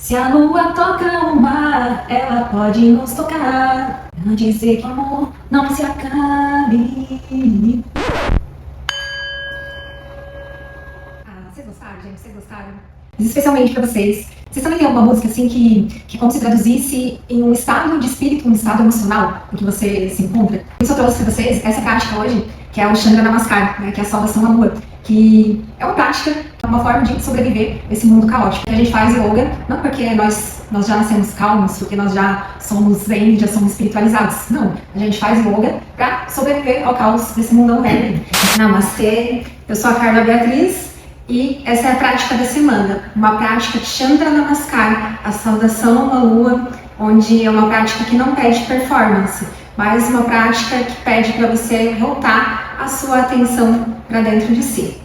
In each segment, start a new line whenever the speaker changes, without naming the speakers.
Se a lua toca o mar, ela pode nos tocar, pra dizer que o amor não se acabe. Vocês gostaram, gente? Vocês gostaram? Especialmente pra vocês. Vocês também têm alguma música assim que como se traduzisse em um estado de espírito, um estado emocional em que você se encontra? Por isso eu trouxe pra vocês essa prática hoje, que é o Chandra Namaskar, né, que é a saudação à lua, que é uma prática, uma forma de sobreviver esse mundo caótico. A gente faz yoga não porque nós já nascemos calmos, porque nós já somos zen, já somos espiritualizados. Não, a gente faz yoga pra sobreviver ao caos desse mundão velho. Namastê, eu sou a Carla Beatriz. E essa é a prática da semana, uma prática de Chandra Namaskar, a saudação à lua, onde é uma prática que não pede performance, mas uma prática que pede para você voltar a sua atenção para dentro de si.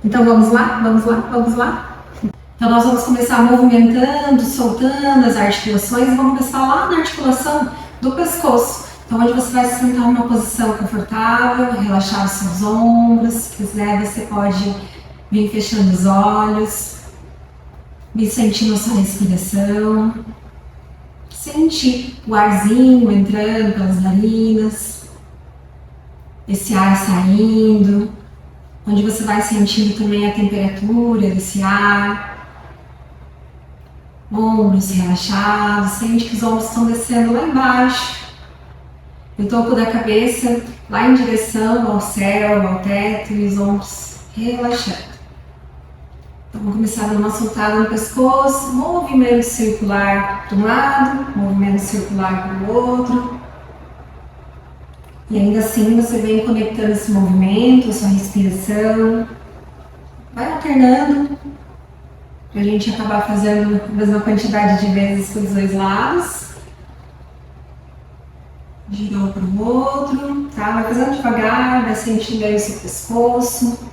Então vamos lá, vamos lá, vamos lá? Então nós vamos começar movimentando, soltando as articulações e vamos começar lá na articulação do pescoço. Então onde você vai se sentar numa posição confortável, relaxar os seus ombros, se quiser você pode vem fechando os olhos, vem sentindo a sua respiração, sente o arzinho entrando pelas narinas, esse ar saindo, onde você vai sentindo também a temperatura desse ar, ombros relaxados, sente que os ombros estão descendo lá embaixo, o topo da cabeça lá em direção ao céu, ao teto e os ombros relaxando. Então, vamos começar dando uma soltada no pescoço, movimento circular para um lado, movimento circular para o outro. E ainda assim você vem conectando esse movimento, a sua respiração. Vai alternando, para a gente acabar fazendo a mesma quantidade de vezes para os dois lados. Girou para o outro, tá? Vai fazendo devagar, vai sentindo aí o seu pescoço.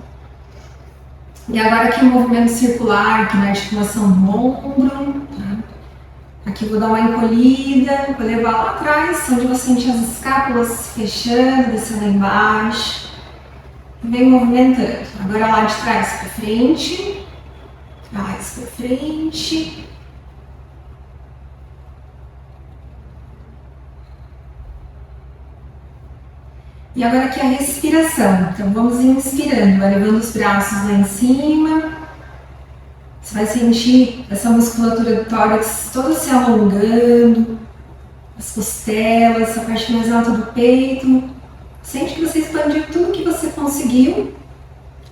E agora aqui o movimento circular, aqui na articulação do ombro, tá? Aqui vou dar uma encolhida, vou levar lá atrás, onde você sente as escápulas fechando, descendo lá embaixo. E vem movimentando. Agora lá de trás para frente, trás para frente. E agora aqui a respiração, então vamos inspirando, vai levando os braços lá em cima, você vai sentir essa musculatura do tórax toda se alongando, as costelas, essa parte mais alta do peito, sente que você expandiu tudo que você conseguiu,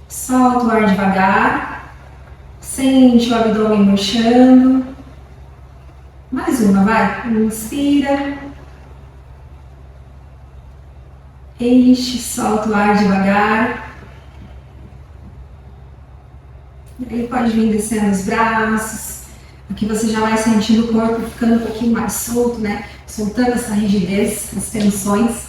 solta o ar devagar, sente o abdômen murchando, mais uma, vai, inspira. Enche, solta o ar devagar. E aí pode vir descendo os braços. Aqui você já vai sentindo o corpo ficando um pouquinho mais solto, né? Soltando essa rigidez, as tensões.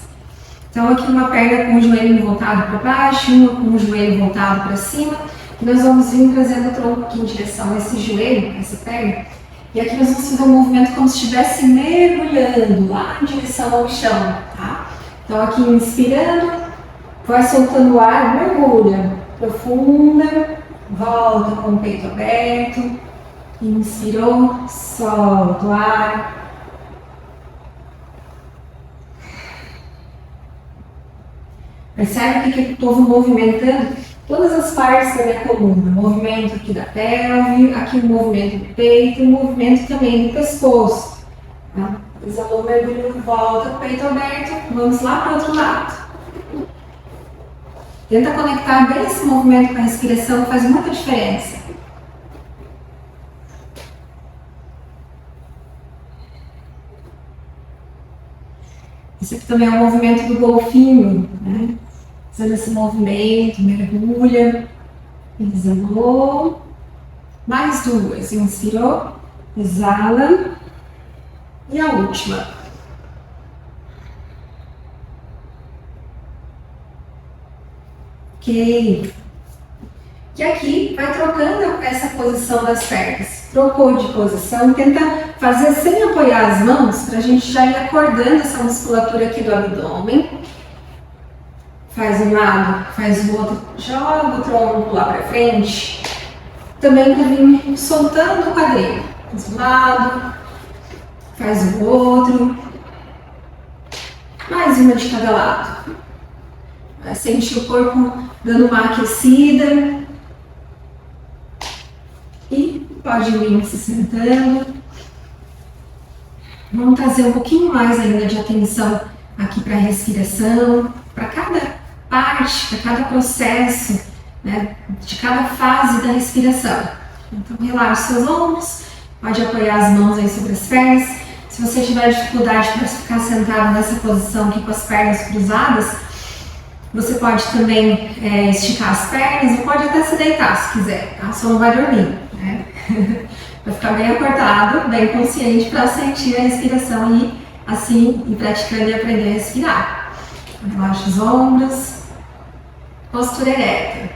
Então aqui uma perna com o joelho voltado para baixo, uma com o joelho voltado para cima. E nós vamos vir trazendo o tronco aqui em direção a esse joelho, essa perna. E aqui nós vamos fazer um movimento como se estivesse mergulhando lá em direção ao chão, tá? Então aqui inspirando, vai soltando o ar, mergulha, profunda, volta com o peito aberto, inspirou, solta o ar. Percebe que eu estou movimentando todas as partes da minha coluna, movimento aqui da pelve, aqui o movimento do peito, o movimento também do pescoço. Tá? Exalou, mergulho, volta, peito aberto, vamos lá para o outro lado. Tenta conectar bem esse movimento com a respiração, faz muita diferença. Esse aqui também é o movimento do golfinho, né? Fazendo esse movimento, mergulha, exalou. Mais duas, inspirou, exala. E a última. Ok. E aqui vai trocando essa posição das pernas. Trocou de posição, tenta fazer sem apoiar as mãos, para a gente já ir acordando essa musculatura aqui do abdômen. Faz um lado, faz o outro, joga o tronco lá para frente. Também para vir soltando o quadril. Faz um lado, faz o outro. Mais uma de cada lado. Vai sentir o corpo dando uma aquecida. E pode vir se sentando. Vamos trazer um pouquinho mais ainda de atenção aqui para a respiração, para cada parte, para cada processo, né, de cada fase da respiração. Então relaxe seus ombros, pode apoiar as mãos aí sobre as pernas. Se você tiver dificuldade para ficar sentado nessa posição aqui com as pernas cruzadas, você pode também esticar as pernas e pode até se deitar se quiser, tá? Só não vai dormir, né? Vai ficar bem acordado, bem consciente para sentir a respiração e assim ir praticando e aprender a respirar. Relaxa os ombros, postura ereta.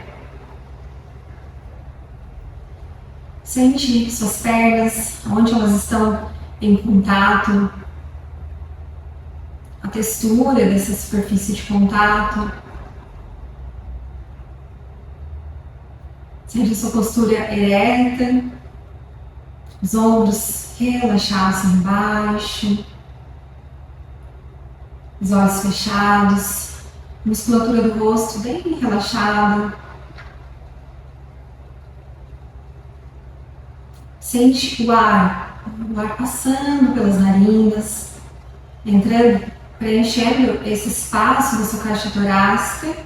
Sente suas pernas, onde elas estão em contato, a textura dessa superfície de contato. Sente a sua postura ereta, os ombros relaxados embaixo, os olhos fechados, musculatura do rosto bem relaxada. Sente o ar passando pelas narinas, entrando, preenchendo esse espaço da sua caixa torácica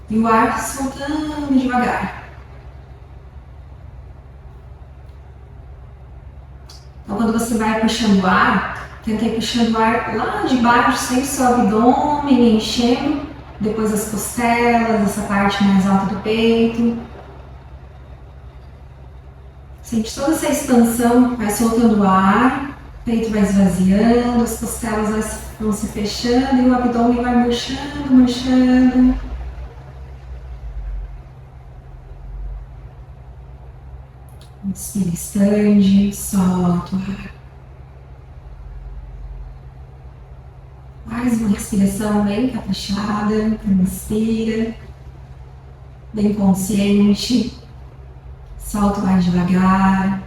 e o ar soltando devagar. Então, quando você vai puxando o ar, tenta ir puxando o ar lá de baixo, sempre seu abdômen enchendo, depois as costelas, essa parte mais alta do peito. Sente toda essa expansão, vai soltando o ar, o peito vai esvaziando, as costelas vão se fechando e o abdômen vai murchando, murchando. Inspira, expande, solta o ar. Mais uma respiração bem caprichada, inspira, bem consciente. Solta o ar devagar.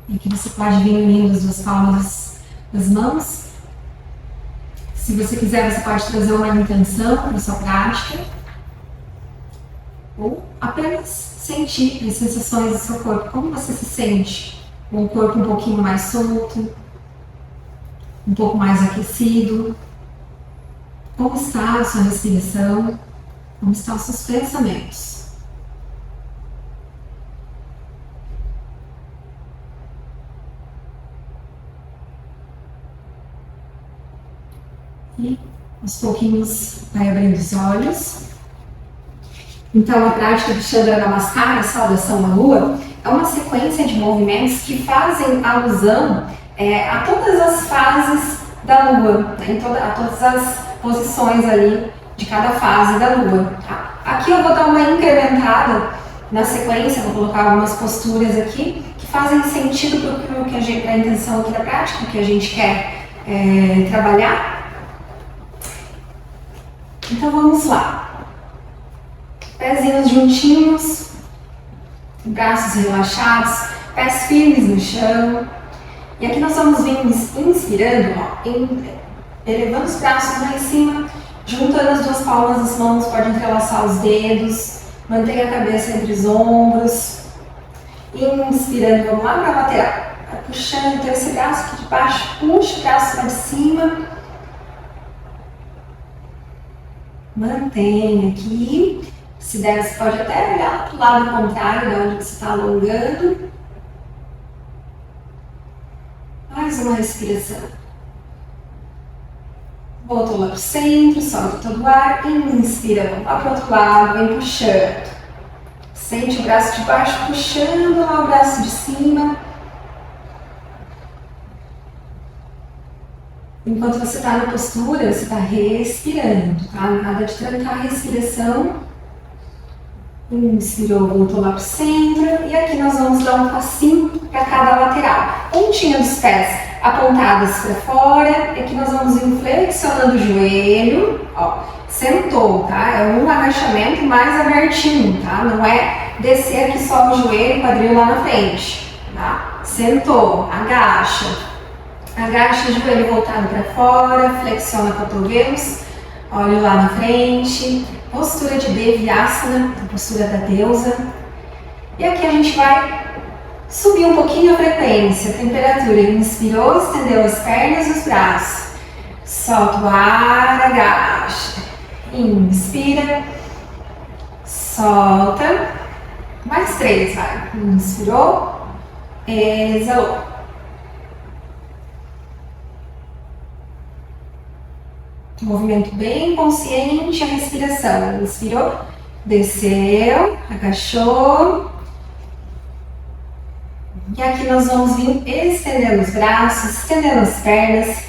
E aqui você pode vir unindo as duas palmas das mãos. Se você quiser, você pode trazer uma intenção para a sua prática. Ou apenas sentir as sensações do seu corpo. Como você se sente? Com o corpo um pouquinho mais solto, um pouco mais aquecido. Como está a sua respiração? Como estão os seus pensamentos? E aos pouquinhos vai abrindo os olhos. Então a prática do Chandra Namaskara, saudação à lua, é uma sequência de movimentos que fazem alusão a todas as fases da lua, né? A todas as posições ali de cada fase da lua. Tá? Aqui eu vou dar uma incrementada na sequência, vou colocar algumas posturas aqui que fazem sentido para a intenção aqui da prática que a gente quer trabalhar. Então vamos lá. Pezinhos juntinhos, braços relaxados, pés firmes no chão. E aqui nós vamos vir inspirando, elevando os braços lá em cima, juntando as duas palmas das mãos, pode entrelaçar os dedos, mantenha a cabeça entre os ombros. Inspirando, vamos lá para a lateral. Vai puxando então esse braço aqui de baixo, puxa o braço para de cima. Mantenha aqui. Se der, você pode até olhar para o lado contrário de onde você está alongando. Mais uma respiração. Volta lá para o centro, solta todo o ar. Inspira, vamos lá para o outro lado, vem puxando. Sente o braço de baixo puxando lá o braço de cima. Enquanto você está na postura, você está respirando, tá? Nada de trancar a respiração. Inspirou, voltou lá para o centro. E aqui nós vamos dar um passinho para cada lateral. Pontinha dos pés apontadas para fora. E aqui nós vamos ir flexionando o joelho. Ó. sentou, tá? É um agachamento mais abertinho, tá? Não é descer aqui só o joelho e quadril lá na frente, tá? Sentou, agacha. Agacha o joelho voltado para fora, flexiona cotovelos, olho lá na frente. Postura de Devyasana, a postura da deusa. E aqui a gente vai subir um pouquinho a frequência, a temperatura. Inspirou, estendeu as pernas e os braços. Solta o ar, agacha. Inspira, solta. Mais 3, vai. Inspirou, exalou. Movimento bem consciente, a respiração. Inspirou, desceu, agachou. E aqui nós vamos vir estendendo os braços, estendendo as pernas.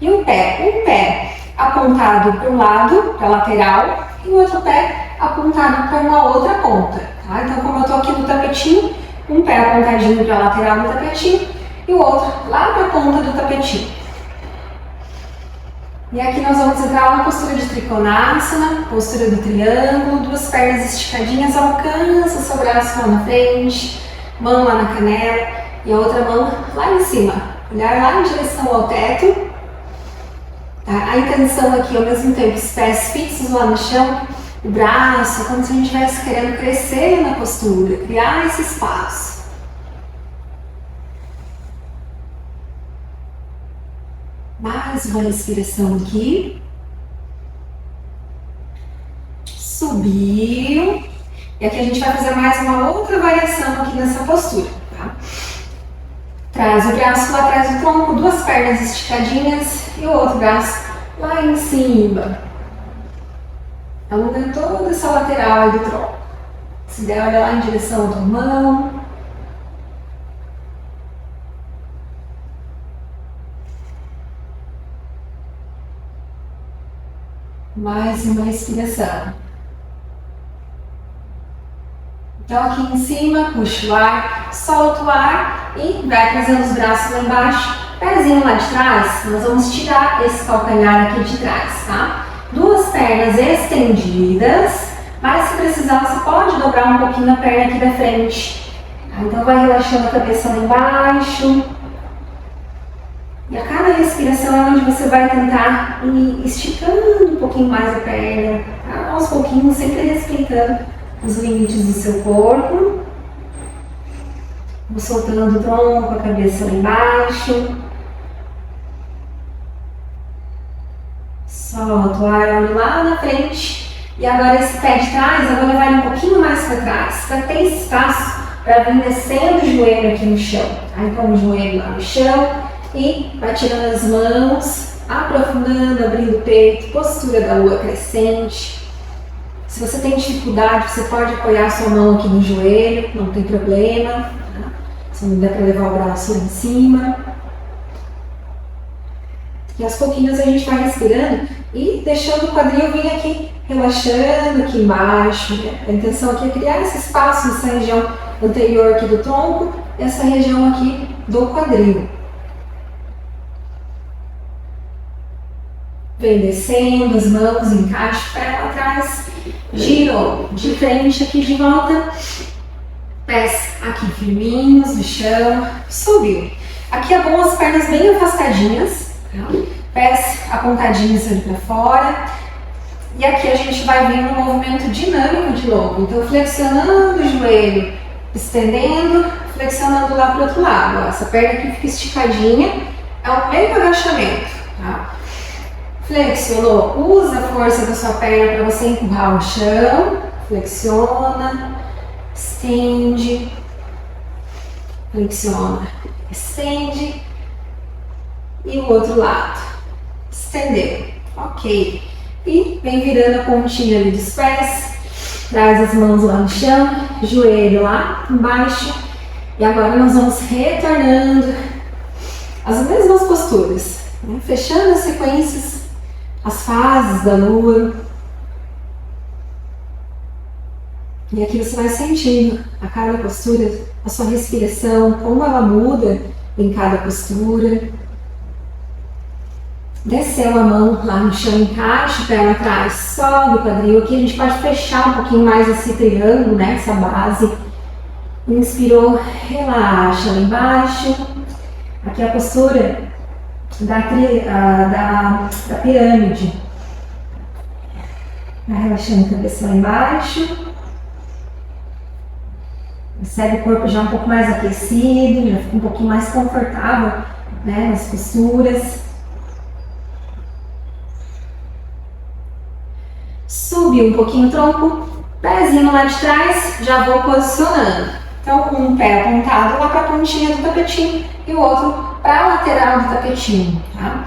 E um pé apontado para um lado, para a lateral, e o outro pé apontado para uma outra ponta. Tá? Então, como eu estou aqui no tapetinho, um pé apontadinho para a lateral do tapetinho e o outro lá para a ponta do tapetinho. E aqui nós vamos entrar na postura de Trikonasana, postura do triângulo, duas pernas esticadinhas, alcança o seu braço lá na frente, mão lá na canela e a outra mão lá em cima. Olhar lá em direção ao teto. Tá? A intenção aqui, ao mesmo tempo, os pés fixos lá no chão, o braço, como se a gente estivesse querendo crescer na postura, criar esse espaço. Mais uma respiração aqui. Subiu. E aqui a gente vai fazer mais uma outra variação aqui nessa postura. Tá? Traz o braço lá atrás do tronco, duas pernas esticadinhas e o outro braço lá em cima. Alonga toda essa lateral aí do tronco. Se der, olha lá em direção à tua mão. Mais uma respiração. Então aqui em cima, puxa o ar, solta o ar e vai trazendo os braços lá embaixo. Pezinho lá de trás, nós vamos tirar esse calcanhar aqui de trás, tá? Duas pernas estendidas, mas se precisar você pode dobrar um pouquinho a perna aqui da frente. Então vai relaxando a cabeça lá embaixo. E a cada respiração é onde você vai tentar ir esticando um pouquinho mais a perna, tá? Aos pouquinhos, sempre respeitando os limites do seu corpo. Vou soltando o tronco, a cabeça lá embaixo. Solta o ar, olho lá na frente. E agora esse pé de trás, eu vou levar ele um pouquinho mais para trás, para ter espaço para vir descendo o joelho aqui no chão. Aí põe o joelho lá no chão. E vai tirando as mãos, aprofundando, abrindo o peito, postura da lua crescente. Se você tem dificuldade, você pode apoiar sua mão aqui no joelho, não tem problema. Tá? Se não der para levar o braço lá em cima. E aos pouquinhos a gente vai respirando e deixando o quadril vir aqui, relaxando aqui embaixo. Né? A intenção aqui é criar esse espaço nessa região anterior aqui do tronco e essa região aqui do quadril. Vem descendo, as mãos, encaixa o pé lá atrás, girou de frente aqui de volta, pés aqui firminhos no chão, subiu. Aqui é bom as pernas bem afastadinhas, tá? Pés apontadinhos ali para fora. E aqui a gente vai vir no movimento dinâmico de novo, então flexionando o joelho, estendendo, flexionando lá para o outro lado. Ó, essa perna aqui fica esticadinha, é um meio agachamento, tá? Flexionou, usa a força da sua perna para você empurrar o chão, flexiona, estende, flexiona, estende e o outro lado, estendeu, ok. E vem virando a pontinha ali dos pés, traz as mãos lá no chão, joelho lá embaixo e agora nós vamos retornando às mesmas posturas, né? Fechando as sequências, as fases da lua. E aqui você vai sentindo a cada postura, a sua respiração, como ela muda em cada postura. Desceu a mão lá no chão, encaixa o pé lá atrás, sobe o quadril. Aqui a gente pode fechar um pouquinho mais esse triângulo, né, essa base. Inspirou, relaxa lá embaixo. Aqui a postura da pirâmide. Vai relaxando a cabeça lá embaixo. Percebe o corpo já um pouco mais aquecido, já fica um pouquinho mais confortável, né, nas posturas. Subiu um pouquinho o tronco, pezinho lá de trás, já vou posicionando. Então, um pé apontado lá para a pontinha do tapetinho e o outro para a lateral do tapetinho, tá?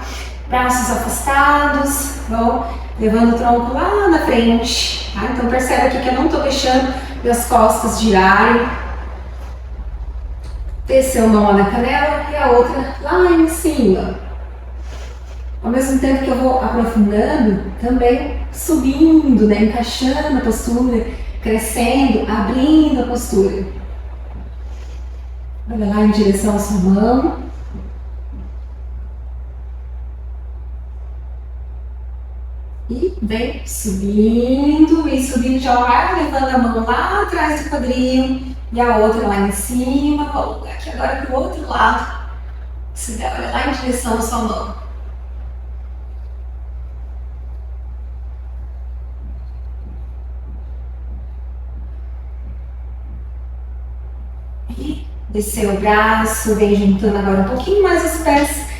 Braços afastados, vou levando o tronco lá na frente, tá? Então, percebe aqui que eu não estou deixando as costas girarem. Desceu uma mão na canela e a outra lá em cima. Ao mesmo tempo que eu vou aprofundando, também subindo, né? Encaixando a postura, crescendo, abrindo a postura. Olha lá em direção à sua mão. E vem subindo e subindo, já vai levando a mão lá atrás do quadril e a outra lá em cima. Vou colocar aqui agora para o outro lado. Se der, olha lá em direção à sua mão. E desceu o braço, vem juntando agora um pouquinho mais os pés.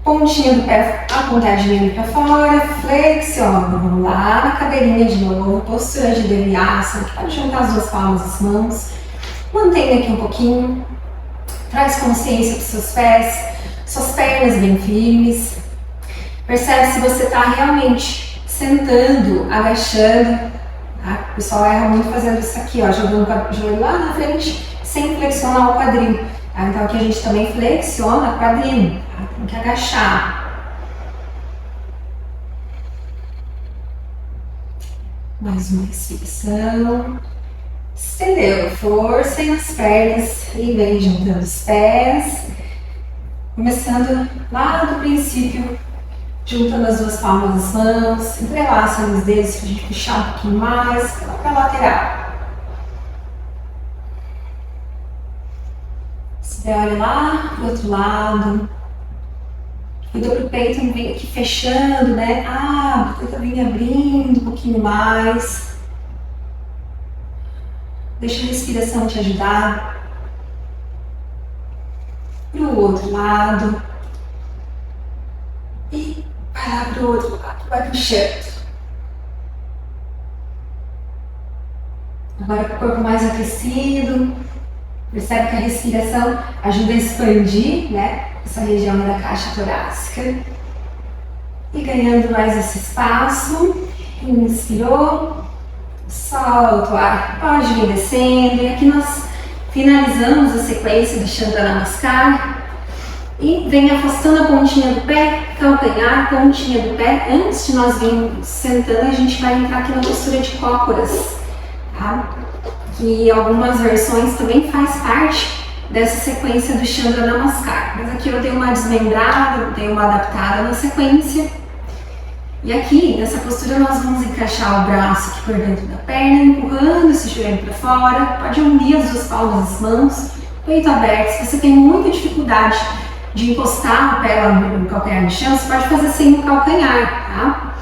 Pontinha do pé apontadinha para fora, flexiona. Vamos lá na cadeirinha de novo, postura de Devyasana. Pode juntar as duas palmas das mãos. Mantenha aqui um pouquinho. Traz consciência para os seus pés, suas pernas bem firmes. Percebe se você está realmente sentando, agachando. Tá? O pessoal erra muito fazendo isso aqui, ó, jogando o joelho lá na frente, sem flexionar o quadril. Tá? Então aqui a gente também flexiona o quadril. Tem que agachar. Mais uma respiração. Estendeu, força nas pernas e vem juntando os pés. Começando lá do princípio, juntando as duas palmas das mãos, entrelaça os dedos para a gente puxar um pouquinho mais, para a lateral. Se der, olha lá pro outro lado. Cuida pro peito, vem aqui fechando, né? Tenta vir abrindo um pouquinho mais. Deixa a respiração te ajudar. Pro outro lado. E vai lá pro outro lado, vai puxando. Agora com o corpo mais aquecido. Percebe que a respiração ajuda a expandir, né? Essa região da caixa torácica. E ganhando mais esse espaço. Inspirou. Solta o ar. Pode vir descendo. E aqui nós finalizamos a sequência do Chandra Namaskar. E vem afastando a pontinha do pé, calcanhar, pontinha do pé. Antes de nós virmos sentando, a gente vai entrar aqui na postura de cócoras. Tá? Que algumas versões também faz parte dessa sequência do Chandra Namaskar. Mas aqui eu dei uma desmembrada, dei uma adaptada na sequência. E aqui, nessa postura, nós vamos encaixar o braço aqui por dentro da perna, empurrando esse joelho para fora. Pode unir as duas palmas das mãos, peito aberto. Se você tem muita dificuldade de encostar o pé lá no calcanhar no chão, você pode fazer sem o calcanhar, tá?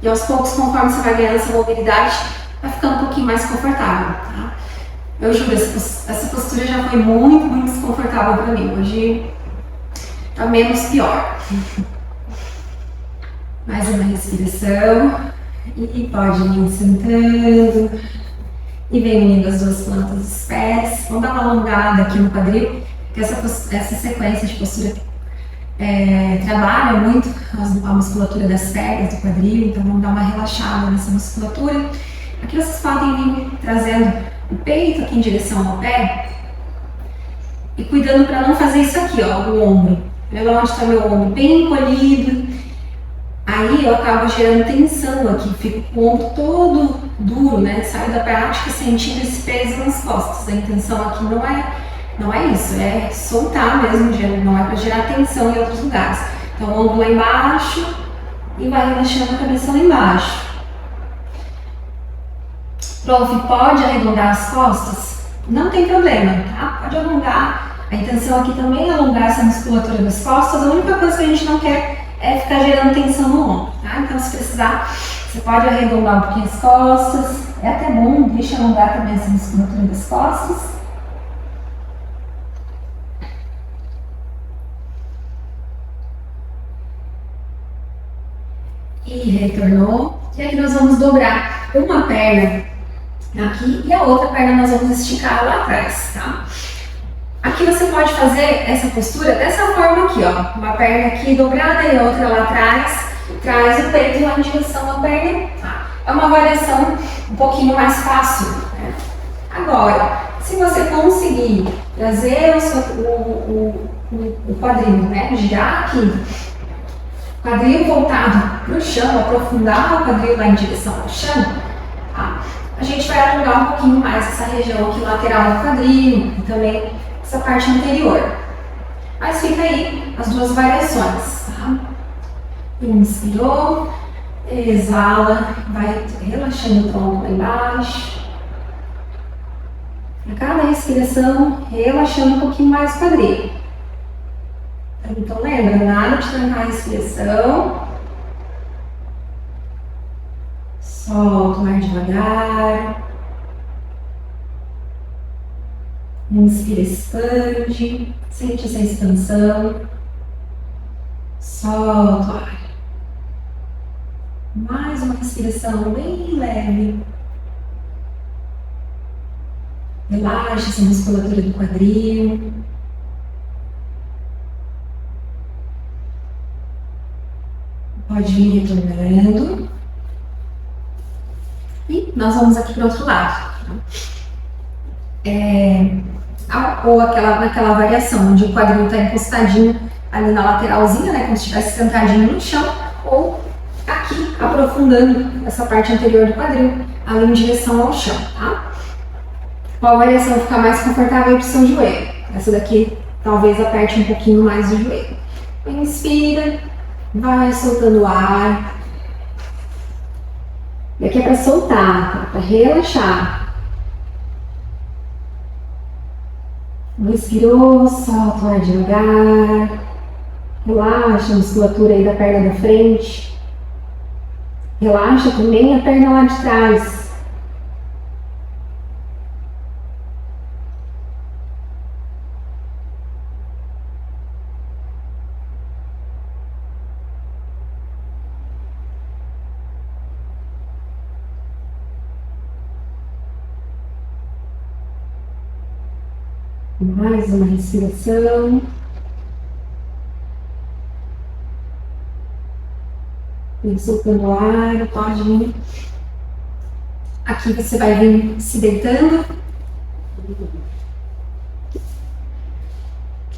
E aos poucos, conforme você vai ganhando essa mobilidade, vai ficando um pouquinho mais confortável, tá? Eu juro, essa postura já foi muito, muito desconfortável para mim. Hoje tá menos pior. Mais uma respiração. E pode ir sentando. E vem unindo as duas plantas dos pés. Vamos dar uma alongada aqui no quadril, que essa sequência de postura trabalha muito a musculatura das pernas, do quadril, então vamos dar uma relaxada nessa musculatura. Aqui vocês podem vir trazendo o peito aqui em direção ao pé e cuidando para não fazer isso aqui, ó, o ombro. Olha onde está meu ombro, bem encolhido. Aí eu acabo gerando tensão aqui, fico com o ombro todo duro, né? Saio da prática sentindo esse peso nas costas. A intenção aqui não é Não é isso, é soltar mesmo, não é para gerar tensão em outros lugares. Então, o ombro lá embaixo e vai relaxando a cabeça lá embaixo. Prof, pode arredondar as costas? Não tem problema, tá? Pode alongar. A intenção aqui também é alongar essa musculatura das costas. A única coisa que a gente não quer é ficar gerando tensão no ombro, tá? Então, se precisar, você pode arredondar um pouquinho as costas. É até bom, deixa alongar também essa musculatura das costas. E retornou. E aqui nós vamos dobrar uma perna aqui e a outra perna nós vamos esticar lá atrás, tá? Aqui você pode fazer essa postura dessa forma aqui, ó. Uma perna aqui dobrada e a outra lá atrás. Traz o peito lá em direção à perna. Tá? É uma variação um pouquinho mais fácil, né? Agora, se você conseguir trazer o quadril, né? Girar aqui, quadril voltado para o chão, aprofundar o quadril lá em direção ao chão, tá? A gente vai alongar um pouquinho mais essa região aqui lateral do quadril e também essa parte anterior. Mas fica aí as duas variações, tá? Inspirou, exala, vai relaxando o tronco lá embaixo. A cada respiração, relaxando um pouquinho mais o quadril. Então lembra, nada de trancar a respiração. Solta o ar devagar. Inspira, expande. Sente essa expansão. Solta o ar. Mais uma respiração bem leve. Relaxa essa musculatura do quadril. Pode vir retornando. E nós vamos aqui para o outro lado. Ou naquela variação, onde o quadril está encostadinho ali na lateralzinha, né, como se estivesse sentadinho no chão, ou aqui, aprofundando essa parte anterior do quadril, ali em direção ao chão, tá? Qual variação ficar mais confortável para o seu joelho? Essa daqui talvez aperte um pouquinho mais o joelho. Inspira, vai soltando o ar. E aqui é para soltar, tá? Para relaxar. Inspirou, solta o ar devagar. Relaxa a musculatura aí da perna da frente. Relaxa também a perna lá de trás. Mais uma respiração. Vem soltando o ar, pode vir. Aqui você vai vir se deitando.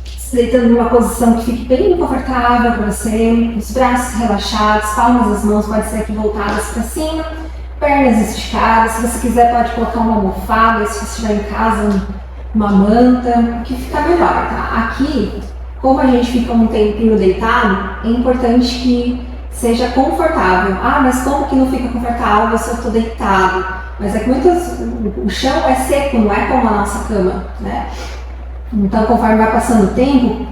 Se deitando numa posição que fique bem confortável para você. Os braços relaxados, palmas das mãos podem ser aqui voltadas para cima. Pernas esticadas. Se você quiser pode colocar uma almofada, se você estiver em casa, uma manta, o que fica melhor, tá? Aqui, como a gente fica um tempinho deitado, é importante que seja confortável. Ah, mas como que não fica confortável se eu estou deitado? Mas é que o chão é seco, não é como a nossa cama, né? Então, conforme vai passando o tempo,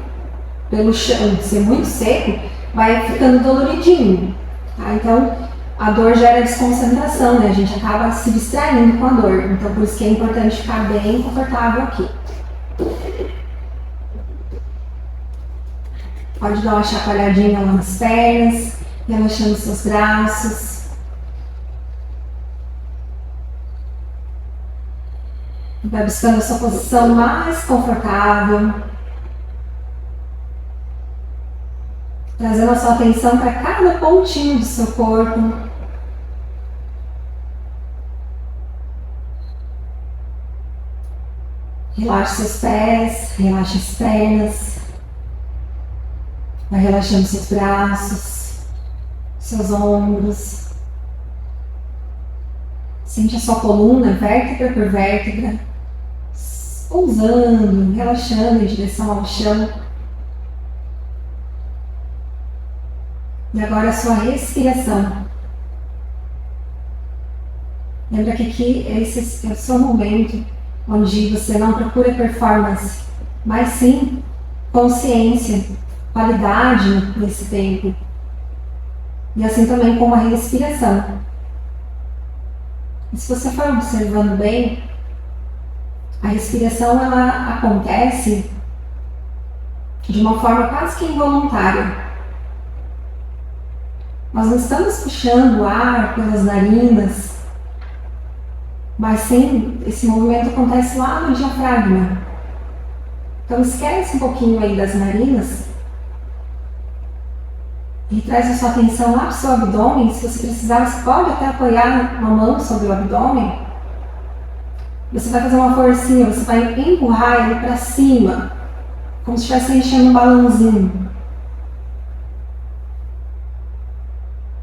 pelo chão ser muito seco, vai ficando doloridinho, tá? Então, a dor gera desconcentração, né? A gente acaba se distraindo com a dor. Então, por isso que é importante ficar bem confortável aqui. Pode dar uma chacoalhadinha lá nas pernas, relaxando seus braços. Vai buscando a sua posição mais confortável. Trazendo a sua atenção para cada pontinho do seu corpo. Relaxe seus pés, relaxe as pernas. Vai relaxando seus braços, seus ombros. Sente a sua coluna, vértebra por vértebra. pousando, relaxando em direção ao chão. E agora a sua respiração. Lembra que aqui esse é o seu momento onde você não procura performance, mas sim consciência, qualidade nesse tempo. E assim também com a respiração. E se você for observando bem, a respiração ela acontece de uma forma quase que involuntária. Nós não estamos puxando o ar pelas narinas, mas sim, esse movimento acontece lá no diafragma. Então esquece um pouquinho aí das narinas e traz a sua atenção lá para o seu abdômen. Se você precisar, você pode até apoiar uma mão sobre o abdômen. Você vai fazer uma forcinha, você vai empurrar ele para cima, como se estivesse enchendo um balãozinho.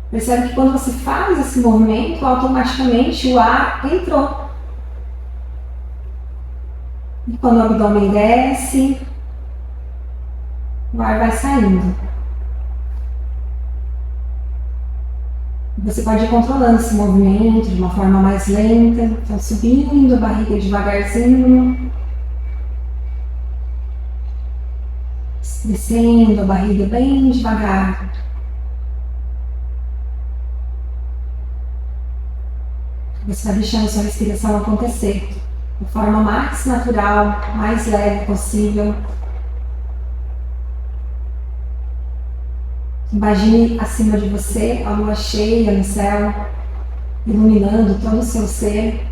Percebe que quando você faz esse movimento, automaticamente o ar entrou. E quando o abdômen desce, o ar vai saindo. Você pode ir controlando esse movimento de uma forma mais lenta, então subindo a barriga devagarzinho, descendo a barriga bem devagar. Você vai deixando a sua respiração acontecer de forma mais natural, mais leve possível. Imagine acima de você a lua cheia no céu, iluminando todo o seu ser.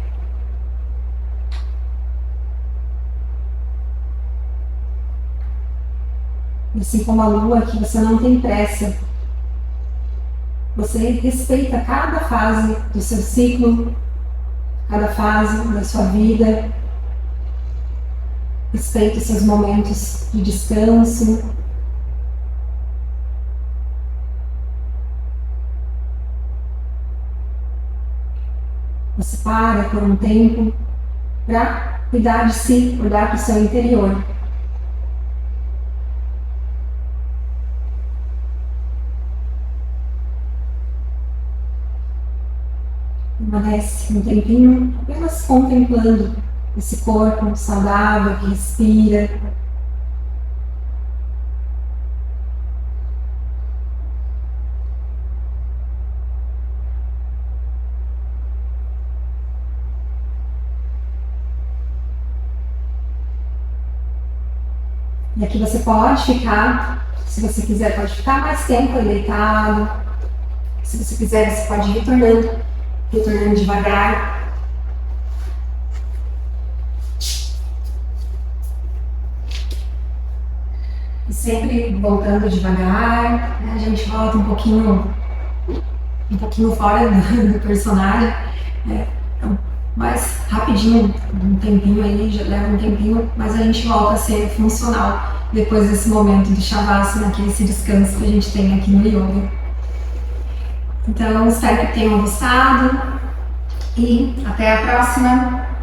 E assim como a lua, que você não tem pressa. Você respeita cada fase do seu ciclo, cada fase da sua vida. Respeita os seus momentos de descanso. Você para por um tempo para cuidar de si, olhar para o seu interior. Permanece um tempinho apenas contemplando esse corpo saudável que respira. E aqui você pode ficar, se você quiser, pode ficar mais tempo aí deitado. Se você quiser, você pode ir retornando devagar. E sempre voltando devagar, né? A gente volta um pouquinho fora do personagem, né? Então, mais rapidinho, um tempinho aí, já leva um tempinho, mas a gente volta a ser funcional depois desse momento de Shavasana, que é esse descanso que a gente tem aqui no Yoga. Então, espero que tenham gostado e até a próxima!